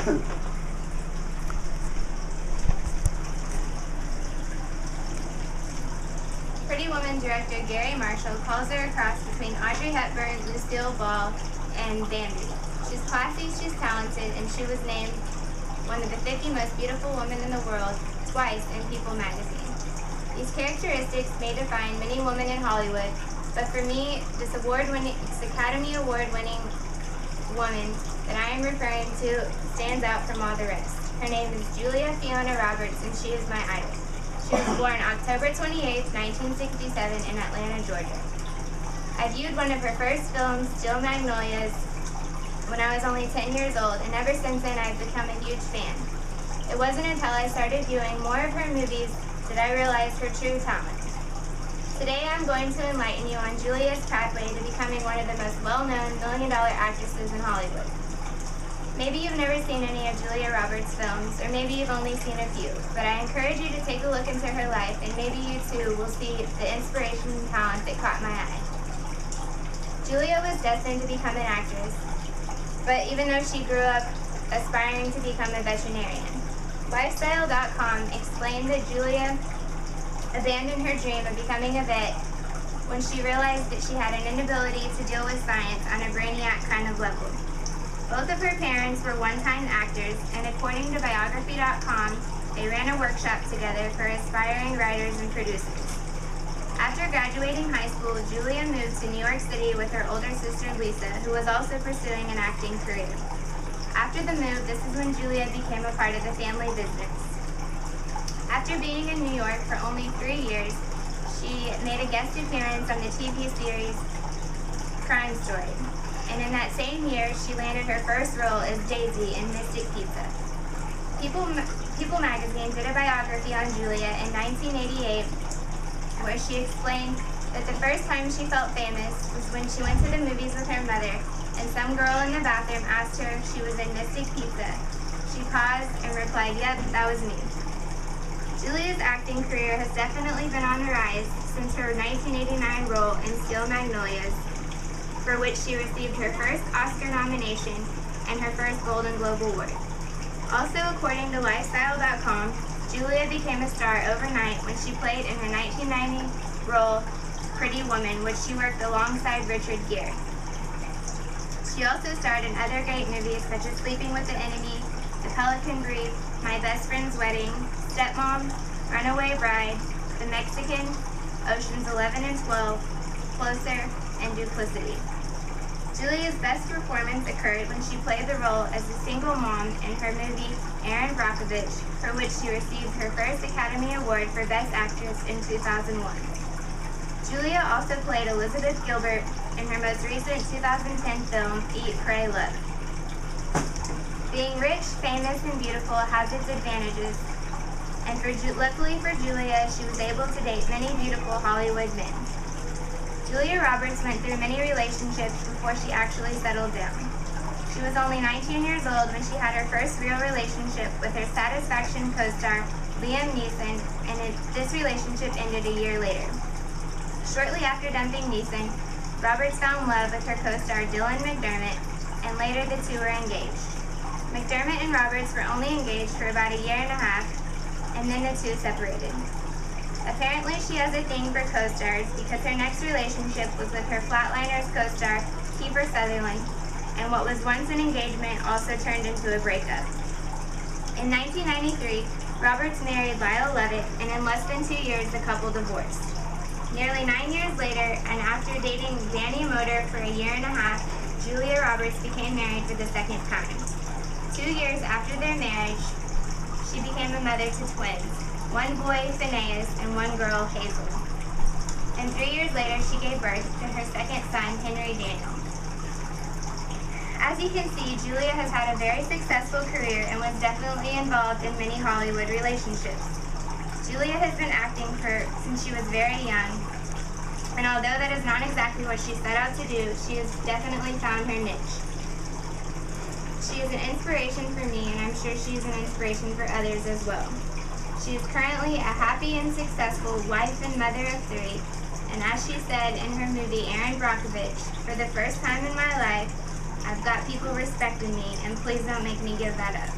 Pretty Woman director Gary Marshall calls her a cross between Audrey Hepburn, Lucille Ball, and Bambi. She's classy, she's talented, and she was named one of the 50 most beautiful women in the world twice in People magazine. These characteristics may define many women in Hollywood, but for me, this Academy Award-winning woman that I am referring to stands out from all the rest. Her name is Julia Fiona Roberts, and she is my idol. She was born October 28, 1967 in Atlanta, Georgia. I viewed one of her first films, Still Magnolias, when I was only 10 years old, and ever since then I've become a huge fan. It wasn't until I started viewing more of her movies that I realized her true talent. Today I'm going to enlighten you on Julia's pathway to becoming one of the most well-known million-dollar actresses in Hollywood. Maybe you've never seen any of Julia Roberts' films, or maybe you've only seen a few, but I encourage you to take a look into her life, and maybe you too will see the inspiration and talent that caught my eye. Julia was destined to become an actress, but even though she grew up aspiring to become a veterinarian. Lifestyle.com explained that Julia abandoned her dream of becoming a vet when she realized that she had an inability to deal with science on a brainiac kind of level. Both of her parents were one-time actors, and according to Biography.com, they ran a workshop together for aspiring writers and producers. After graduating high school, Julia moved to New York City with her older sister Lisa, who was also pursuing an acting career. After the move, this is when Julia became a part of the family business. After being in New York for only 3 years, she made a guest appearance on the TV series Crime Story. And in that same year, she landed her first role as Daisy in Mystic Pizza. People magazine did a biography on Julia in 1988, where she explained that the first time she felt famous was when she went to the movies with her mother, and some girl in the bathroom asked her if she was in Mystic Pizza. She paused and replied, "Yep, that was me." Julia's acting career has definitely been on the rise since her 1989 role in Still Magnolias, for which she received her first Oscar nomination and her first Golden Globe Award. Also, according to Lifestyle.com, Julia became a star overnight when she played in her 1990 role, Pretty Woman, which she worked alongside Richard Gere. She also starred in other great movies such as Sleeping with the Enemy, The Pelican Brief, My Best Friend's Wedding, Stepmom, Runaway Bride, The Mexican, Oceans 11 and 12, Closer, and Duplicity. Julia's best performance occurred when she played the role as a single mom in her movie Erin Brockovich, for which she received her first Academy Award for Best Actress in 2001. Julia also played Elizabeth Gilbert in her most recent 2010 film Eat, Pray, Love. Being rich, famous, and beautiful has its advantages, and luckily for Julia, she was able to date many beautiful Hollywood men. Julia Roberts went through many relationships before she actually settled down. She was only 19 years old when she had her first real relationship with her Satisfaction co-star, Liam Neeson, and this relationship ended a year later. Shortly after dumping Neeson, Roberts found love with her co-star Dylan McDermott, and later the two were engaged. McDermott and Roberts were only engaged for about a year and a half, and then the two separated. Apparently, she has a thing for co-stars because her next relationship was with her Flatliners co-star, Kiefer Sutherland, and what was once an engagement also turned into a breakup. In 1993, Roberts married Lyle Lovett, and in less than 2 years, the couple divorced. Nearly 9 years later, and after dating Danny Moder for a year and a half, Julia Roberts became married for the second time. 2 years after their marriage, she became a mother to twins. One boy, Phineas, and one girl, Hazel. And 3 years later, she gave birth to her second son, Henry Daniel. As you can see, Julia has had a very successful career and was definitely involved in many Hollywood relationships. Julia has been acting since she was very young, and although that is not exactly what she set out to do, she has definitely found her niche. She is an inspiration for me, and I'm sure she is an inspiration for others as well. She is currently a happy and successful wife and mother of 3, and as she said in her movie Erin Brockovich, "For the first time in my life, I've got people respecting me, and please don't make me give that up.